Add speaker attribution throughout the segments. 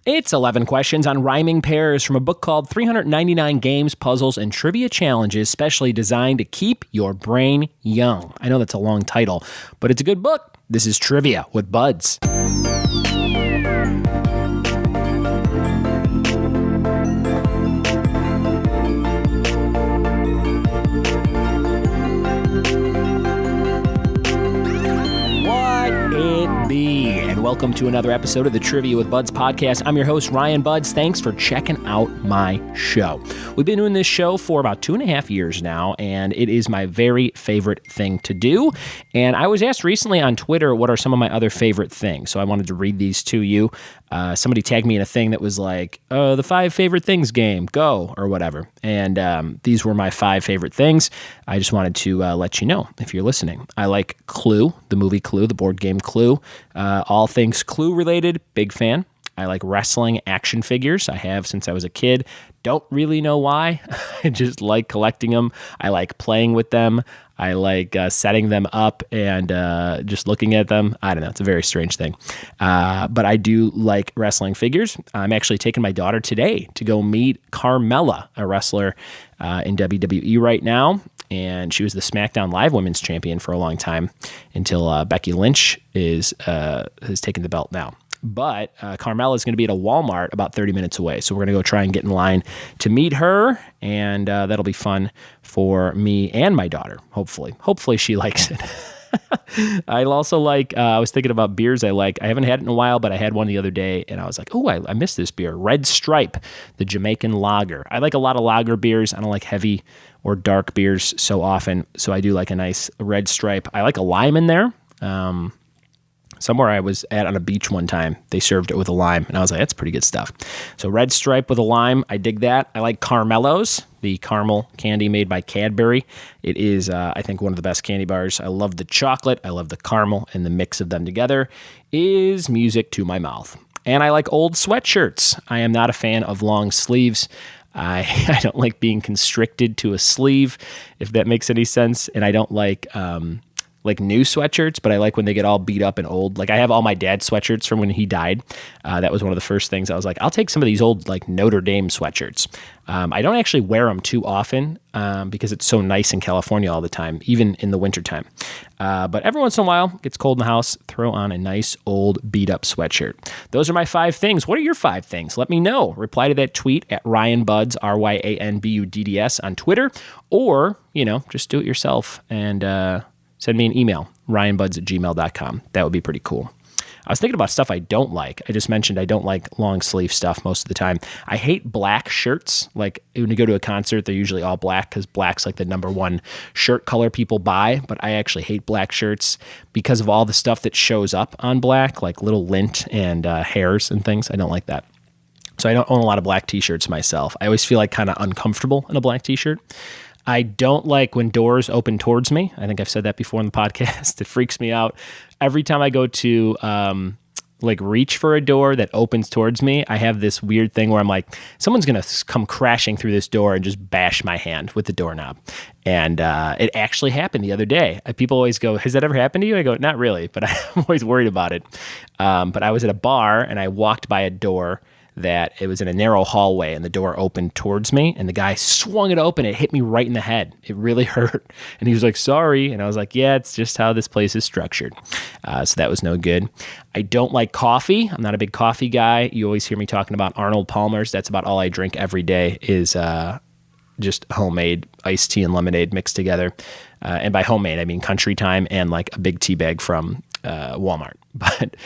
Speaker 1: It's 11 questions on rhyming pairs from a book called 399 Games, Puzzles, and Trivia Challenges, specially designed to keep your brain young. I know that's a long title, but it's a good book. This is Trivia with Buds. Welcome to another episode of the Trivia with Buds podcast. I'm your host, Ryan Buds. Thanks for checking out my show. We've been doing this show for about 2.5 years now, and it is my very favorite thing to do. And I was asked recently on Twitter, what are some of my other favorite things? So I wanted to read these to you. Somebody tagged me in a thing that was like, the 5 favorite things game, go, or whatever. And these were my 5 favorite things. I just wanted to let you know if you're listening. I like Clue, the movie Clue, the board game Clue. All things Clue related, big fan. I like wrestling action figures. I have since I was a kid. Don't really know why. I just like collecting them. I like playing with them. I like setting them up and just looking at them. I don't know. It's a very strange thing. But I do like wrestling figures. I'm actually taking my daughter today to go meet Carmella, a wrestler in WWE right now. And she was the SmackDown Live Women's Champion for a long time until Becky Lynch has taken the belt now. But Carmella is going to be at a Walmart about 30 minutes away. So we're going to go try and get in line to meet her. And that'll be fun for me and my daughter, hopefully. Hopefully she likes it. I also like, I was thinking about beers I like. I haven't had it in a while, but I had one the other day, and I was like, oh, I miss this beer. Red Stripe, the Jamaican lager. I like a lot of lager beers. I don't like heavy or dark beers so often, so I do like a nice Red Stripe. I like a lime in there. Somewhere I was at on a beach one time, they served it with a lime, and I was like, that's pretty good stuff. So Red Stripe with a lime, I dig that. I like Caramellos, the caramel candy made by Cadbury. It is, I think, one of the best candy bars. I love the chocolate, I love the caramel, and the mix of them together is music to my mouth. And I like old sweatshirts. I am not a fan of long sleeves. I don't like being constricted to a sleeve, if that makes any sense, and I don't like new sweatshirts, but I like when they get all beat up and old. Like I have all my dad's sweatshirts from when he died. That was one of the first things I was like, I'll take some of these old like Notre Dame sweatshirts. I don't actually wear them too often because it's so nice in California all the time, even in the wintertime. But every once in a while, it gets cold in the house, throw on a nice old beat up sweatshirt. Those are my 5 things. What are your 5 things? Let me know. Reply to that tweet at RyanBuds, RyanBudds on Twitter, or, just do it yourself and send me an email, ryanbuds@gmail.com. That would be pretty cool. I was thinking about stuff I don't like. I just mentioned I don't like long sleeve stuff most of the time. I hate black shirts. Like when you go to a concert, they're usually all black because black's like the number one shirt color people buy. But I actually hate black shirts because of all the stuff that shows up on black, like little lint and hairs and things. I don't like that. So I don't own a lot of black t-shirts myself. I always feel like kind of uncomfortable in a black t-shirt. I don't like when doors open towards me. I think I've said that before in the podcast. It freaks me out. Every time I go to reach for a door that opens towards me, I have this weird thing where I'm like, someone's going to come crashing through this door and just bash my hand with the doorknob. And it actually happened the other day. People always go, has that ever happened to you? I go, not really, but I'm always worried about it. But I was at a bar and I walked by a door that it was in a narrow hallway and the door opened towards me and the guy swung it open. It hit me right in the head. It really hurt. And he was like, sorry. And I was like, yeah, it's just how this place is structured. So that was no good. I don't like coffee. I'm not a big coffee guy. You always hear me talking about Arnold Palmer's. That's about all I drink every day is just homemade iced tea and lemonade mixed together. And by homemade, I mean Country Time and like a big tea bag from Walmart. But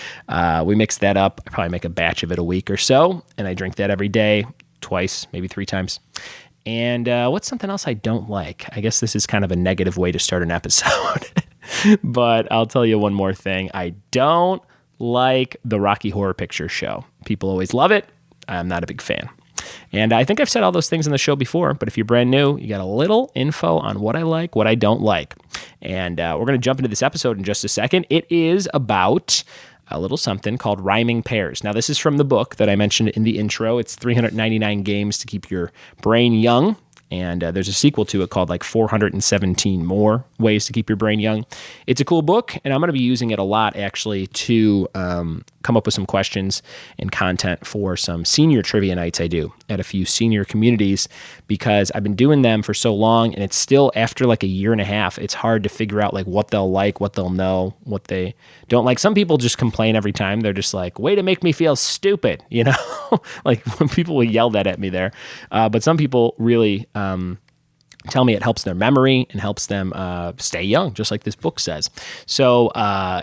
Speaker 1: we mix that up. I probably make a batch of it a week or so, and I drink that every day, twice, maybe 3 times. And what's something else I don't like? I guess this is kind of a negative way to start an episode. But I'll tell you one more thing. I don't like the Rocky Horror Picture Show. People always love it. I'm not a big fan. And I think I've said all those things in the show before, but if you're brand new, you got a little info on what I like, what I don't like. And we're going to jump into this episode in just a second. It is about a little something called rhyming pairs. Now, this is from the book that I mentioned in the intro. It's 399 games to keep your brain young. And there's a sequel to it called like 417 More Ways to Keep Your Brain Young. It's a cool book, and I'm going to be using it a lot actually to come up with some questions and content for some senior trivia nights I do at a few senior communities, because I've been doing them for so long, and it's still, after like a year and a half, it's hard to figure out like what they'll like, what they'll know, what they don't like. Some people just complain every time. They're just like, way to make me feel stupid, you know? Like when people will yell that at me there. But some people really tell me it helps their memory and helps them stay young, just like this book says. So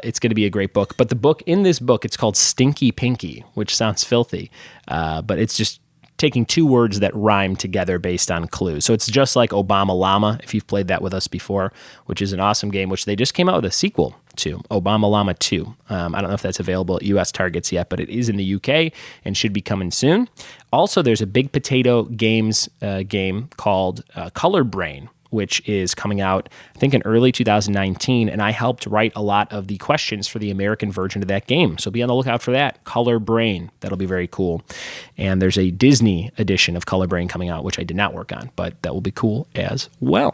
Speaker 1: it's going to be a great book. But the book, in this book, it's called Stinky Pinky, which sounds filthy, but it's just taking two words that rhyme together based on clues. So it's just like Obama Llama, if you've played that with us before, which is an awesome game, which they just came out with a sequel to, Obama Llama 2. I don't know if that's available at U.S. Targets yet, but it is in the UK and should be coming soon. Also, there's a Big Potato Games game called Color Brain, which is coming out, I think, in early 2019, and I helped write a lot of the questions for the American version of that game. So be on the lookout for that, Color Brain. That'll be very cool. And there's a Disney edition of Color Brain coming out, which I did not work on, but that will be cool as well.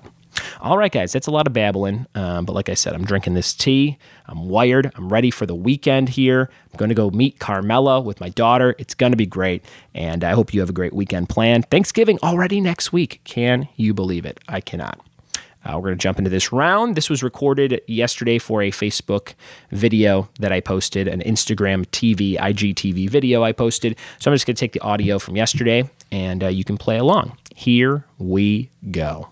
Speaker 1: All right, guys, that's a lot of babbling, but like I said, I'm drinking this tea. I'm wired. I'm ready for the weekend here. I'm going to go meet Carmela with my daughter. It's going to be great, and I hope you have a great weekend planned. Thanksgiving already next week. Can you believe it? I cannot. We're going to jump into this round. This was recorded yesterday for a Facebook video that I posted, an Instagram TV, IGTV video I posted. So I'm just going to take the audio from yesterday, and you can play along. Here we go.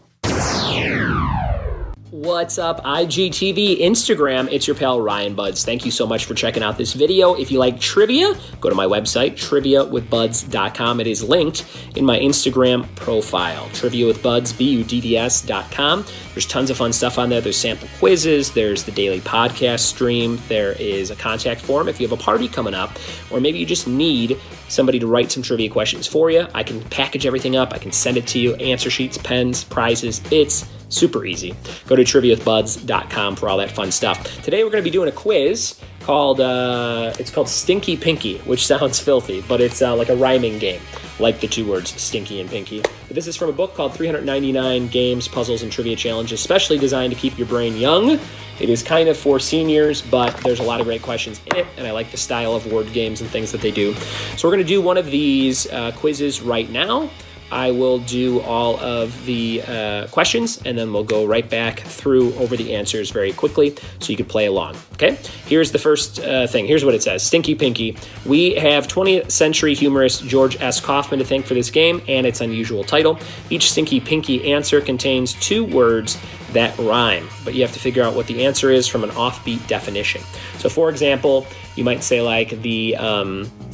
Speaker 1: What's up, IGTV, Instagram? It's your pal, Ryan Buds. Thank you so much for checking out this video. If you like trivia, go to my website, triviawithbuds.com. It is linked in my Instagram profile, triviawithbuds, BUDDS.com. There's tons of fun stuff on there. There's sample quizzes. There's the daily podcast stream. There is a contact form if you have a party coming up, or maybe you just need somebody to write some trivia questions for you. I can package everything up. I can send it to you. Answer sheets, pens, prizes. It's super easy. Go to triviawithbuds.com for all that fun stuff. Today we're going to be doing a quiz called Stinky Pinky, which sounds filthy, but it's like a rhyming game, like the two words Stinky and Pinky. But this is from a book called 399 Games, Puzzles, and Trivia Challenges, specially designed to keep your brain young. It is kind of for seniors, but there's a lot of great questions in it, and I like the style of word games and things that they do. So we're going to do one of these quizzes right now. I will do all of the questions, and then we'll go right back through over the answers very quickly so you can play along, okay? Here's the first thing. Here's what it says. Stinky Pinky. We have 20th century humorist George S. Kaufman to thank for this game and its unusual title. Each Stinky Pinky answer contains two words that rhyme, but you have to figure out what the answer is from an offbeat definition. So, for example, you might say like the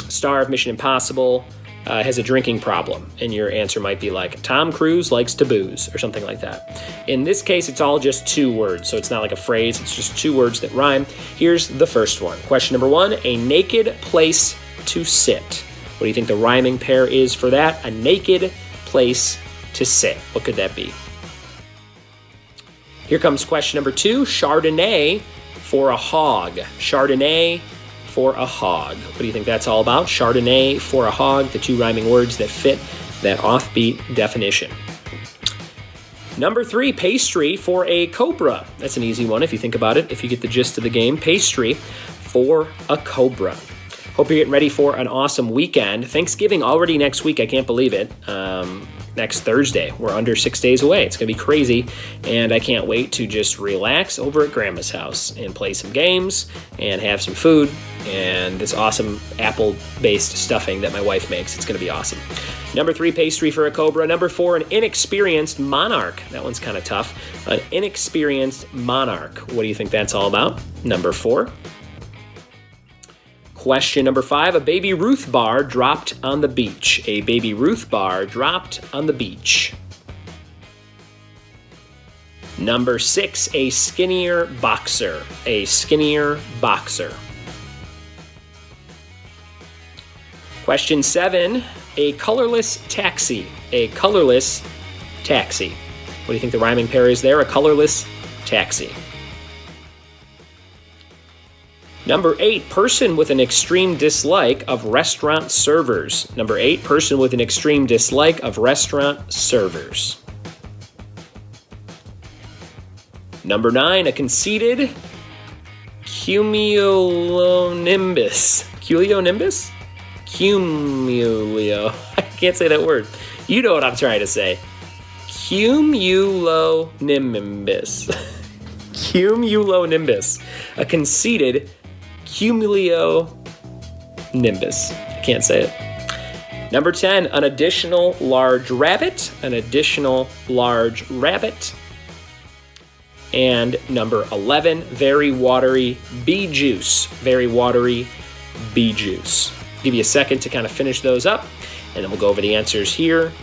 Speaker 1: star of Mission Impossible has a drinking problem, and your answer might be like, Tom Cruise likes to booze, or something like that. In this case, it's all just two words, so it's not like a phrase, it's just two words that rhyme. Here's the first one. Question number one, a naked place to sit. What do you think the rhyming pair is for that? A naked place to sit. What could that be? Here comes question number two, Chardonnay for a hog. Chardonnay for a hog. What do you think that's all about? Chardonnay for a hog, the two rhyming words that fit that offbeat definition. Number three, pastry for a cobra. That's an easy one if you think about it, if you get the gist of the game. Pastry for a cobra. Hope you're getting ready for an awesome weekend. Thanksgiving already next week. I can't believe it. Next Thursday. We're under 6 days away. It's going to be crazy, and I can't wait to just relax over at Grandma's house and play some games and have some food and this awesome apple-based stuffing that my wife makes. It's going to be awesome. Number three, pastry for a cobra. Number four, an inexperienced monarch. That one's kind of tough. An inexperienced monarch. What do you think that's all about? Number four. Question number five, a Baby Ruth bar dropped on the beach. A Baby Ruth bar dropped on the beach. Number six, a skinnier boxer. A skinnier boxer. Question seven, a colorless taxi. A colorless taxi. What do you think the rhyming pair is there? A colorless taxi. Number eight, person with an extreme dislike of restaurant servers. Number eight, person with an extreme dislike of restaurant servers. Number 9, a conceited cumulonimbus. Cumulonimbus? Cumulio. I can't say that word. You know what I'm trying to say. Cumulonimbus. Cumulonimbus. A conceited cumulonimbus. I can't say it. Number 10, an additional large rabbit. An additional large rabbit. And number 11, very watery bee juice. Very watery bee juice. Give you a second to kind of finish those up, and then we'll go over the answers here.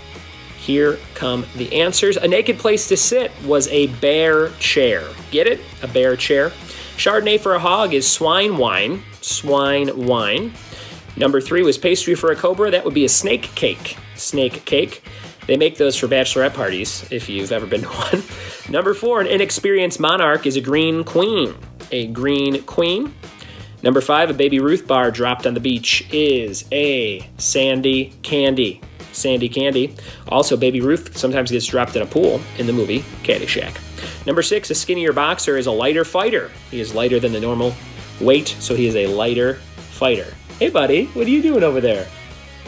Speaker 1: Here come the answers. A naked place to sit was a bear chair. Get it? A bear chair. Chardonnay for a hog is swine wine. Swine wine. Number 3 was pastry for a cobra. That would be a snake cake. Snake cake. They make those for bachelorette parties, if you've ever been to one. Number 4, an inexperienced monarch is a green queen. A green queen. Number 5, a Baby Ruth bar dropped on the beach is a sandy candy. Sandy candy. Also, Baby Ruth sometimes gets dropped in a pool in the movie Caddyshack. Number 6, a skinnier boxer is a lighter fighter. He is lighter than the normal weight, so he is a lighter fighter. Hey, buddy, what are you doing over there?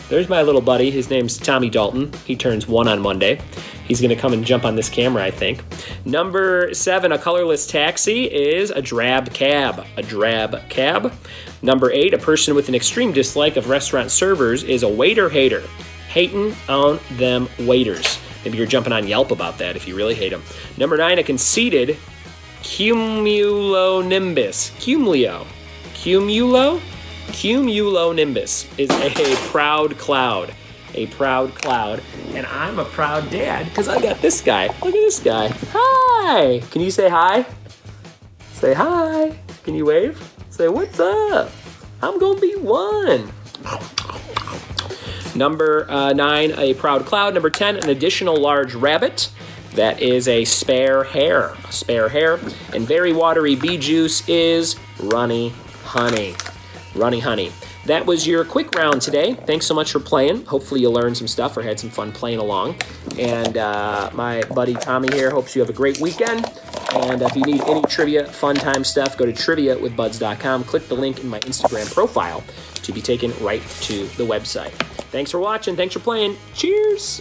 Speaker 1: There's my little buddy. His name's Tommy Dalton. He turns 1 on Monday. He's going to come and jump on this camera, I think. Number 7, a colorless taxi is a drab cab. A drab cab. Number 8, a person with an extreme dislike of restaurant servers is a waiter hater. Hating on them waiters. Maybe you're jumping on Yelp about that if you really hate them. Number 9, a conceited cumulonimbus. Cumulonimbus is a proud cloud. A proud cloud. And I'm a proud dad because I got this guy. Look at this guy. Hi. Can you say hi? Say hi. Can you wave? Say, what's up? I'm going to be 1. Number 9, a proud cloud. Number 10, an additional large rabbit. That is a spare hair. A spare hair. And very watery bee juice is runny honey. Runny honey. That was your quick round today. Thanks so much for playing. Hopefully you learned some stuff or had some fun playing along. And my buddy Tommy here hopes you have a great weekend. And if you need any trivia, fun time stuff, go to triviawithbuds.com. Click the link in my Instagram profile to be taken right to the website. Thanks for watching. Thanks for playing. Cheers.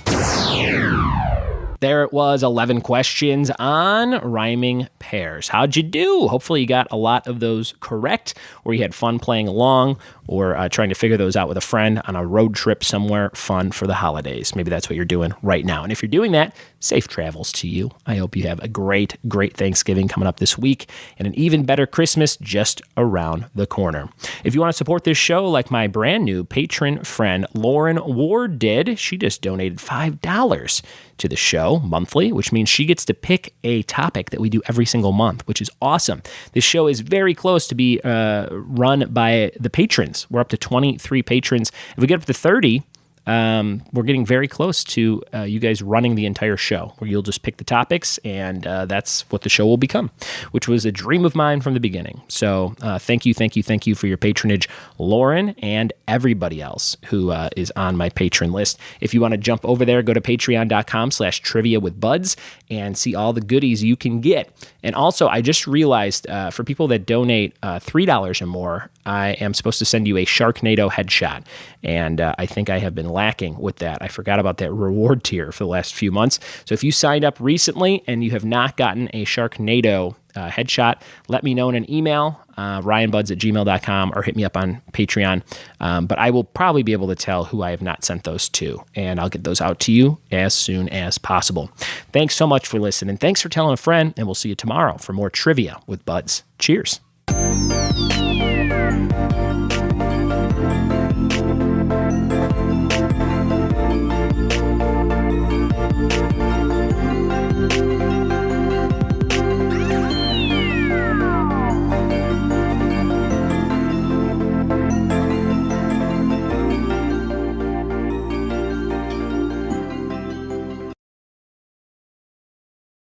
Speaker 1: There it was, 11 questions on rhyming pairs. How'd you do? Hopefully you got a lot of those correct, or you had fun playing along, or trying to figure those out with a friend on a road trip somewhere fun for the holidays. Maybe that's what you're doing right now. And if you're doing that, safe travels to you. I hope you have a great, great Thanksgiving coming up this week and an even better Christmas just around the corner. If you want to support this show like my brand new patron friend Lauren Ward did, she just donated $5 to the show monthly, which means she gets to pick a topic that we do every single month, which is awesome. This show is very close to be run by the patrons. We're up to 23 patrons. If we get up to 30, we're getting very close to you guys running the entire show, where you'll just pick the topics, and that's what the show will become, which was a dream of mine from the beginning. So thank you for your patronage, Lauren, and everybody else who is on my patron list. If you want to jump over there, go to patreon.com/triviawithbuds and see all the goodies you can get. And also, I just realized for people that donate $3 or more, I am supposed to send you a Sharknado headshot. And I think I have been lacking with that. I forgot about that reward tier for the last few months. So if you signed up recently and you have not gotten a Sharknado headshot, let me know in an email, ryanbuds@gmail.com, or hit me up on Patreon. But I will probably be able to tell who I have not sent those to, and I'll get those out to you as soon as possible. Thanks so much for listening. Thanks for telling a friend, and we'll see you tomorrow for more Trivia with Buds. Cheers.